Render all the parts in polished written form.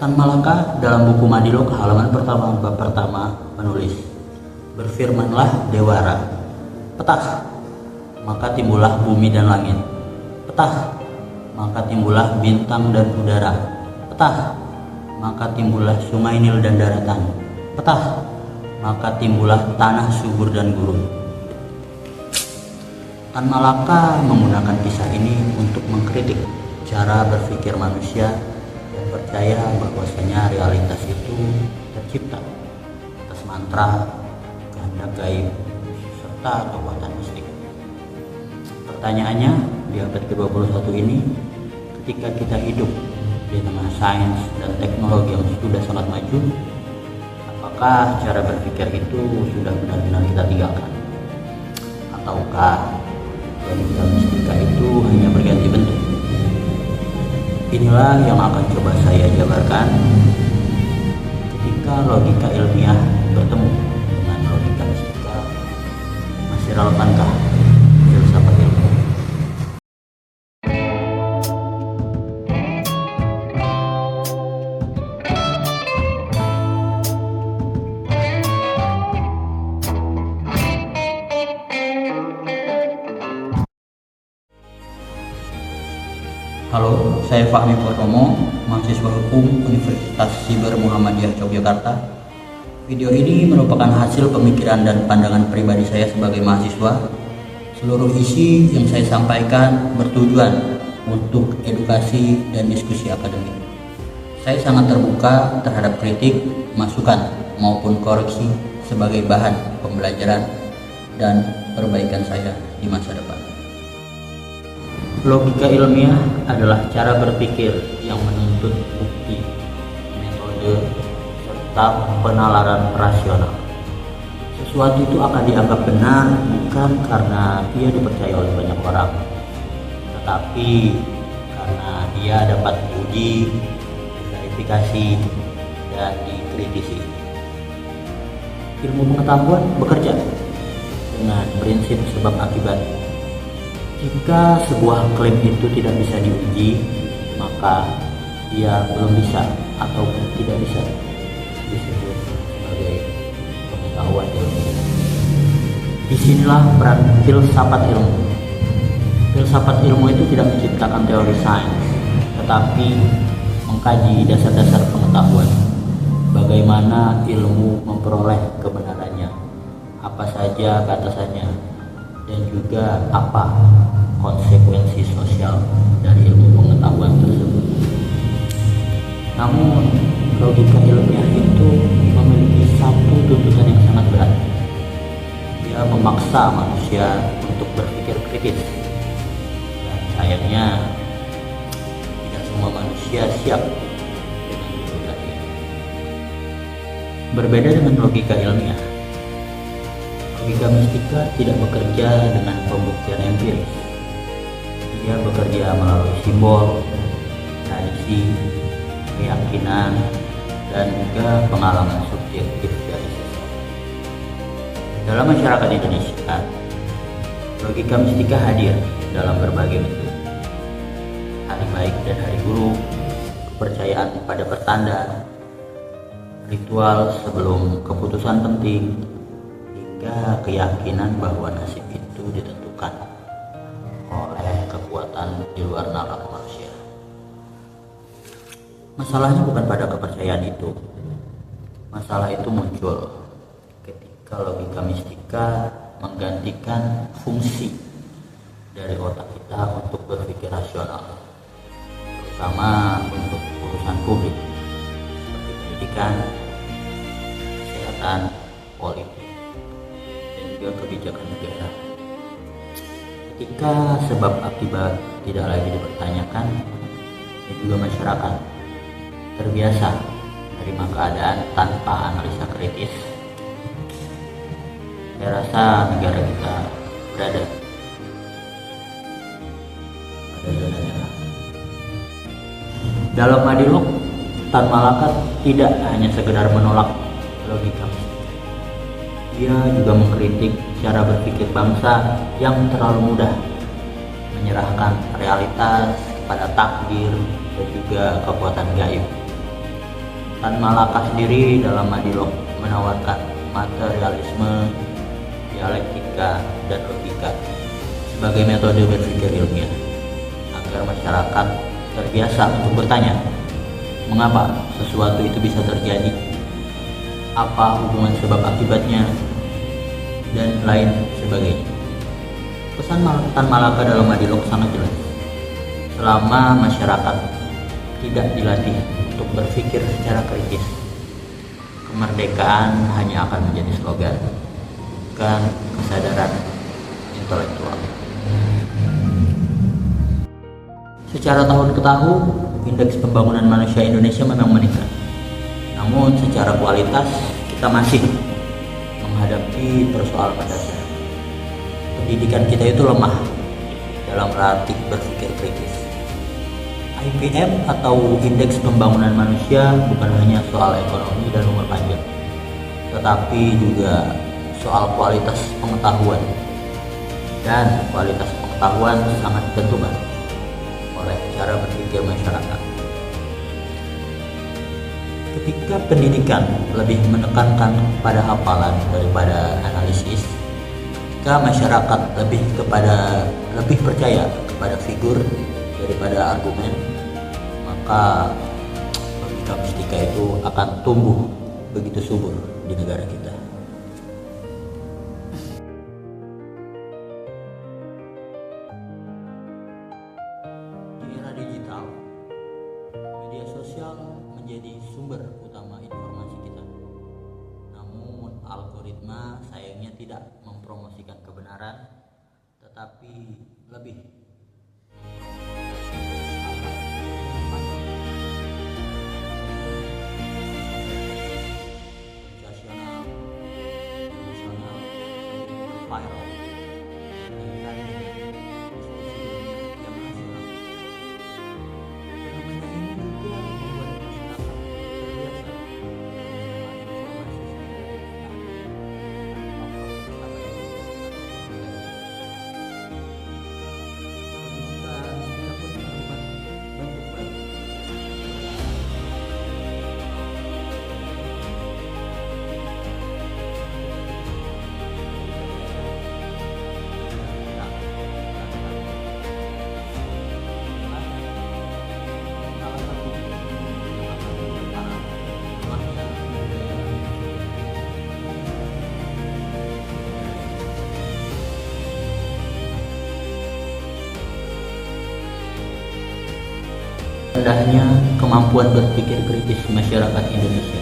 Tan Malaka dalam buku Madilog halaman pertama bab pertama menulis, "Berfirmanlah Dewara, petah, maka timbullah bumi dan langit. Petah, maka timbullah bintang dan udara. Petah, maka timbullah sungai Nil dan daratan. Petah, maka timbullah tanah subur dan gurun." Tan Malaka menggunakan kisah ini untuk mengkritik cara berpikir manusia dan percaya bahwasanya realitas itu tercipta atas mantra, kehendak gaib, serta kekuatan mistik. Pertanyaannya, di abad ke-21 ini, ketika kita hidup di tengah sains dan teknologi yang sudah sangat maju, apakah cara berpikir itu sudah benar-benar kita tinggalkan? Ataukah logika mistika itu hanya berganti bentuk? Inilah yang akan coba saya jabarkan ketika logika ilmiah bertemu dengan logika mistika. Masih relevankah filsafat ilmu? Halo, saya Fahmi Purnomo, mahasiswa hukum Universitas Siber Muhammadiyah Yogyakarta. Video ini merupakan hasil pemikiran dan pandangan pribadi saya sebagai mahasiswa. Seluruh isi yang saya sampaikan bertujuan untuk edukasi dan diskusi akademik. Saya sangat terbuka terhadap kritik, masukan, maupun koreksi sebagai bahan pembelajaran dan perbaikan saya di masa depan. Logika ilmiah adalah cara berpikir yang menuntut bukti, metode, serta penalaran rasional. Sesuatu itu akan dianggap benar bukan karena ia dipercaya oleh banyak orang, tetapi karena ia dapat diuji, diverifikasi, dan dikritisi. Ilmu pengetahuan bekerja dengan prinsip sebab akibat. Jika sebuah klaim itu tidak bisa diuji, maka ia belum bisa atau tidak bisa disebut sebagai pengetahuan ilmiah. Disinilah peran filsafat ilmu. Filsafat ilmu itu tidak menciptakan teori sains, tetapi mengkaji dasar-dasar pengetahuan. Bagaimana ilmu memperoleh kebenarannya, apa saja batasannya, dan juga apa konsekuensi sosial dari ilmu pengetahuan tersebut. Namun, logika ilmiah itu memiliki satu tuntutan yang sangat berat. Dia memaksa manusia untuk berpikir kritis. Dan sayangnya, tidak semua manusia siap dengan tuntutan ini. Berbeda dengan logika ilmiah, logika mistika tidak bekerja dengan pembuktian empiris. Dia bekerja melalui simbol, tradisi, keyakinan, dan juga pengalaman subjektif dari seseorang. Dalam masyarakat Indonesia, logika mistika hadir dalam berbagai bentuk. Hari baik dan hari buruk, kepercayaan pada pertanda, ritual sebelum keputusan penting, hingga keyakinan bahwa nasib itu ditentukan oleh kekuatan di luar nalar manusia. Masalahnya bukan pada kepercayaan itu. Masalah itu muncul ketika logika mistika menggantikan fungsi dari otak kita untuk berpikir rasional, terutama untuk urusan publik seperti pendidikan, kesehatan, politik, kebijakan negara. Ketika sebab akibat tidak lagi dipertanyakan, dan juga masyarakat terbiasa menerima keadaan tanpa analisa kritis, saya rasa negara kita berada pada zona merah. Dalam Madilog, Tan Malaka tidak hanya sekedar menolak logika mistik. Dia juga mengkritik cara berpikir bangsa yang terlalu mudah menyerahkan realitas kepada takdir dan juga kekuatan gaib. Tan Malaka sendiri dalam Madilog menawarkan materialisme, dialektika, dan logika sebagai metode berpikir ilmiah agar masyarakat terbiasa untuk bertanya, mengapa sesuatu itu bisa terjadi, apa hubungan sebab akibatnya, dan lain sebagainya. Pesan Tan Malaka dalam Madilog sangat jelas. Selama masyarakat tidak dilatih untuk berpikir secara kritis, kemerdekaan hanya akan menjadi slogan, bukan kesadaran intelektual. Secara tahun ke tahun, indeks pembangunan manusia Indonesia memang meningkat. Namun secara kualitas kita masih menghadapi persoalan dasar. Pendidikan kita itu lemah dalam melatih berpikir kritis. IPM atau Indeks Pembangunan Manusia bukan hanya soal ekonomi dan umur panjang, tetapi juga soal kualitas pengetahuan. Dan kualitas pengetahuan sangat ditentukan oleh cara berpikir masyarakat. Ketika pendidikan lebih menekankan pada hafalan daripada analisis, ketika masyarakat lebih percaya kepada figur daripada argumen, maka logika mistika itu akan tumbuh begitu subur di negara kita. Di era digital, media sosial menjadi sumber utama informasi kita. Namun algoritma sayangnya tidak mempromosikan kebenaran, tetapi lebih viral dengan diskusi yang berhasil. Fenomena ini juga membuat masyarakat terbiasa rendahnya kemampuan berpikir kritis masyarakat Indonesia.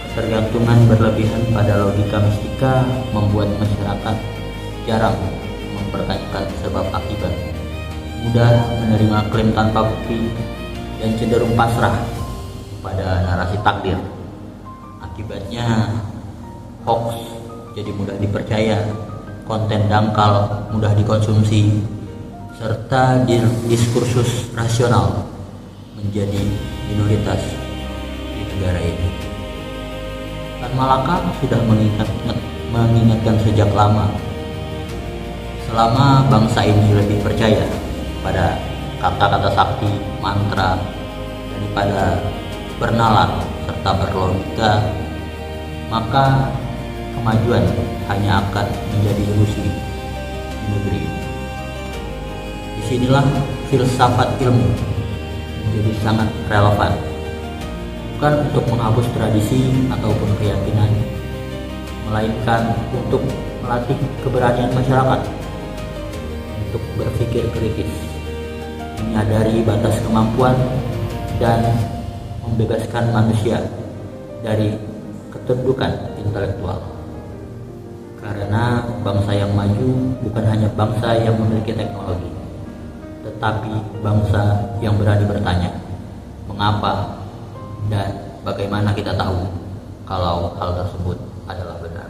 Ketergantungan berlebihan pada logika mistika membuat masyarakat jarang mempertanyakan sebab akibat, mudah menerima klaim tanpa bukti, dan cenderung pasrah pada narasi takdir. Akibatnya, hoax jadi mudah dipercaya, konten dangkal mudah dikonsumsi, serta diskursus rasional menjadi minoritas di negara ini. Tan Malaka sudah mengingatkan sejak lama, selama bangsa ini lebih percaya pada kata-kata sakti, mantra, daripada bernalar serta berlogika, maka kemajuan hanya akan menjadi ilusi di negeri ini. Disinilah filsafat ilmu menjadi sangat relevan, bukan untuk menghapus tradisi ataupun keyakinan, melainkan untuk melatih keberanian masyarakat untuk berpikir kritis, menyadari batas kemampuan, dan membebaskan manusia dari keterdukan intelektual. Karena bangsa yang maju bukan hanya bangsa yang memiliki teknologi, tetapi bangsa yang berani bertanya, mengapa dan bagaimana kita tahu kalau hal tersebut adalah benar.